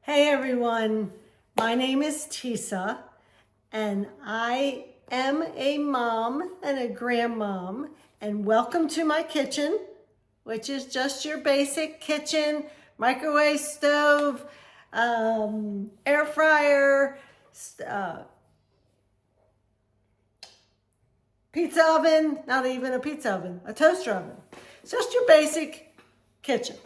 Hey everyone, my name is Tisa and I am a mom and a grandmom, and welcome to my kitchen, which is just your basic kitchen, microwave stove, air fryer, pizza oven, not even a pizza oven, a toaster oven. It's just your basic kitchen.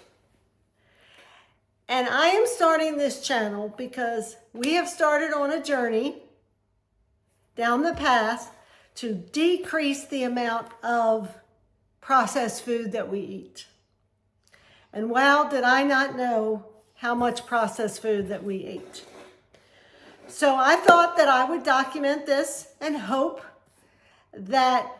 And I am starting this channel because we have started on a journey down the path to decrease the amount of processed food that we eat. And wow, did I not know how much processed food that we eat. So I thought that I would document this and hope that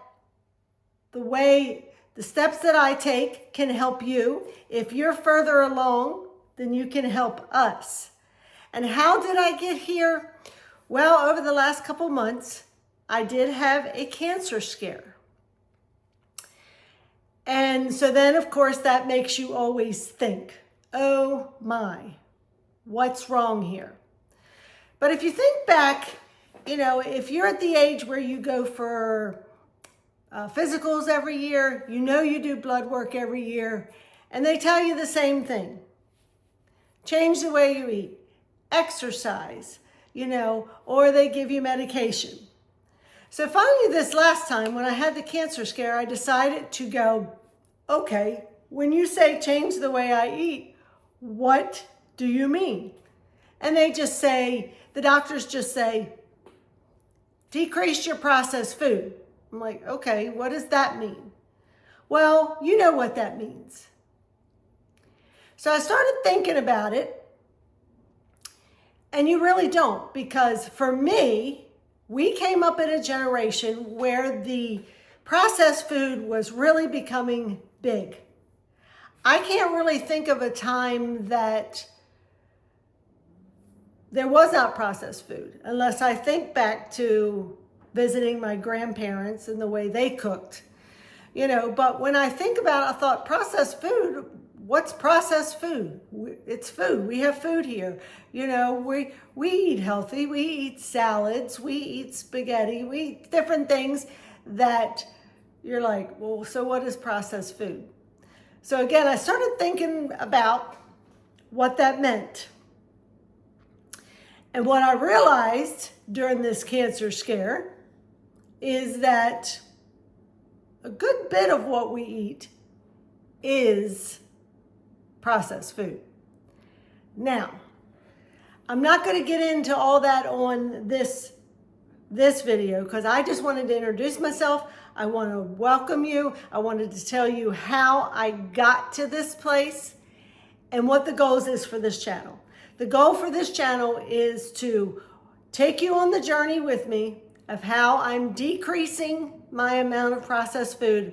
the steps that I take can help you. If you're further along, then you can help us. And how did I get here? Well, over the last couple months, I did have a cancer scare. And so then, of course, that makes you always think, oh my, what's wrong here? But if you think back, if you're at the age where you go for physicals every year, you do blood work every year, and they tell you the same thing. Change the way you eat, exercise, or they give you medication. So finally this last time when I had the cancer scare, I decided to go, okay, when you say change the way I eat, what do you mean? And the doctors just say, decrease your processed food. I'm like, okay, what does that mean? Well, you know what that means. So I started thinking about it, and you really don't, because for me, we came up in a generation where the processed food was really becoming big. I can't really think of a time that there was not processed food, unless I think back to visiting my grandparents and the way they cooked, but when I think about it, I thought processed food, what's processed food? It's food. We have food here. We eat healthy. We eat salads. We eat spaghetti. We eat different things that you're like, well, so what is processed food? So again, I started thinking about what that meant. And what I realized during this cancer scare is that a good bit of what we eat is processed food. Now, I'm not going to get into all that on this video because I just wanted to introduce myself. I want to welcome you. I wanted to tell you how I got to this place and what the goals is for this channel. The goal for this channel is to take you on the journey with me of how I'm decreasing my amount of processed food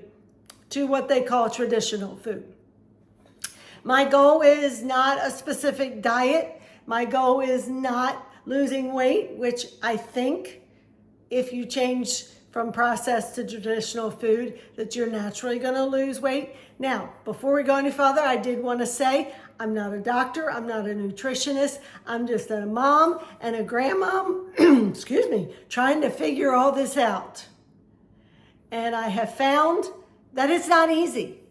to what they call traditional food. My goal is not a specific diet. My goal is not losing weight, which I think if you change from processed to traditional food, that you're naturally going to lose weight. Now, before we go any further, I did want to say I'm not a doctor. I'm not a nutritionist. I'm just a mom and a grandmom, trying to figure all this out. And I have found that it's not easy.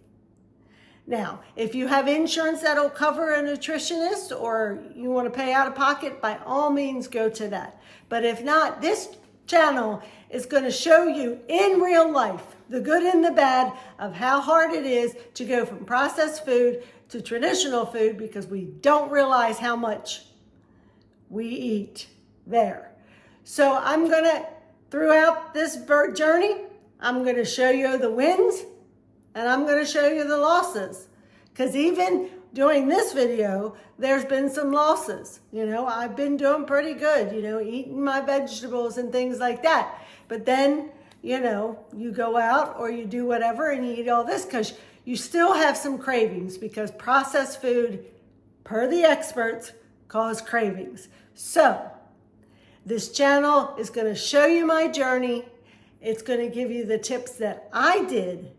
Now, if you have insurance that'll cover a nutritionist or you want to pay out of pocket, by all means go to that. But if not, this channel is going to show you in real life the good and the bad of how hard it is to go from processed food to traditional food, because we don't realize how much we eat there. So I'm going to, throughout this journey, I'm going to show you the wins and I'm going to show you the losses, because even doing this video, there's been some losses. I've been doing pretty good, eating my vegetables and things like that. But then, you go out or you do whatever and you eat all this because you still have some cravings, because processed food, per the experts, cause cravings. So this channel is going to show you my journey. It's going to give you the tips that I did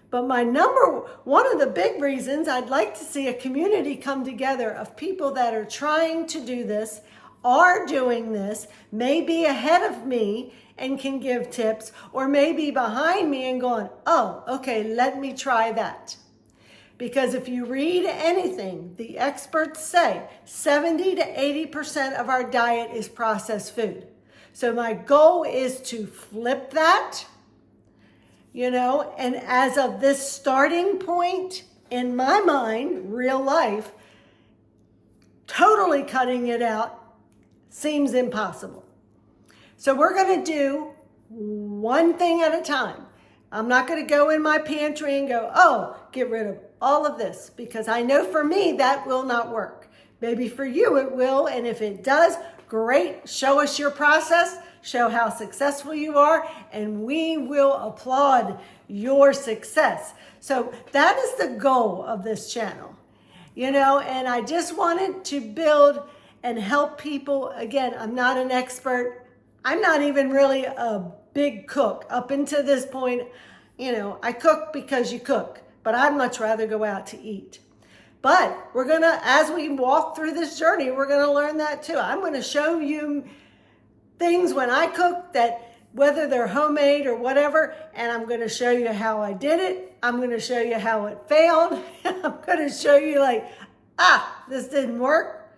But one of the big reasons I'd like to see a community come together of people that are trying to do this, are doing this, may be ahead of me and can give tips, or maybe behind me and going, oh, okay, let me try that. Because if you read anything, the experts say 70 to 80% of our diet is processed food. So my goal is to flip that, and as of this starting point, in my mind, real life, totally cutting it out seems impossible. So we're going to do one thing at a time. I'm not going to go in my pantry and go, oh, get rid of all of this, because I know for me that will not work. Maybe for you it will, and if it does, great. Show us your process, show how successful you are, and we will applaud your success. So that is the goal of this channel, and I just wanted to build and help people. Again, I'm not an expert. I'm not even really a big cook. Up until this point, I cook because you cook, but I'd much rather go out to eat. But we're going to, as we walk through this journey, we're going to learn that too. I'm going to show you things when I cook, that whether they're homemade or whatever, and I'm going to show you how I did it. I'm going to show you how it failed. I'm going to show you this didn't work.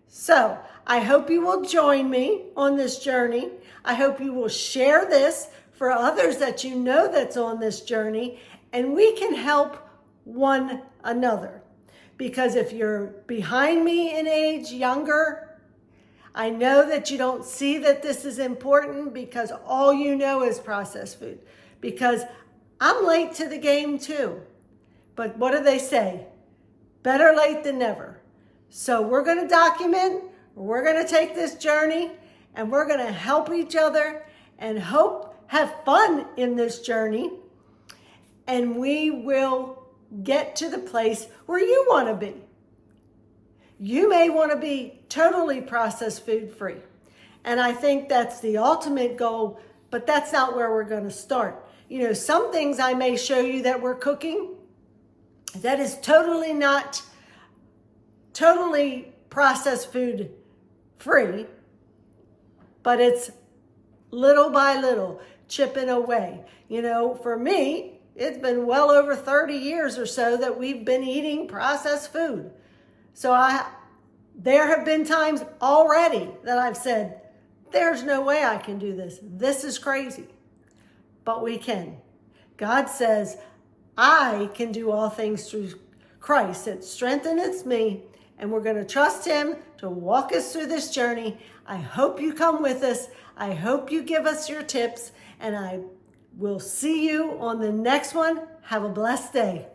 So I hope you will join me on this journey. I hope you will share this for others that you know that's on this journey, and we can help one another. Because if you're behind me in age, younger, I know that you don't see that this is important because all you know is processed food. Because I'm late to the game too. But what do they say? Better late than never. So we're going to document, we're going to take this journey, and we're going to help each other and have fun in this journey. And we will get to the place where you want to be. You may want to be totally processed food free. And I think that's the ultimate goal, but that's not where we're going to start. Some things I may show you that we're cooking that is totally processed food free, but it's little by little, chipping away. For me, it's been well over 30 years or so that we've been eating processed food. So there have been times already that I've said, there's no way I can do this. This is crazy. But we can. God says, I can do all things through Christ that strengthens me, and we're going to trust him to walk us through this journey. I hope you come with us. I hope you give us your tips, and I will see you on the next one. Have a blessed day.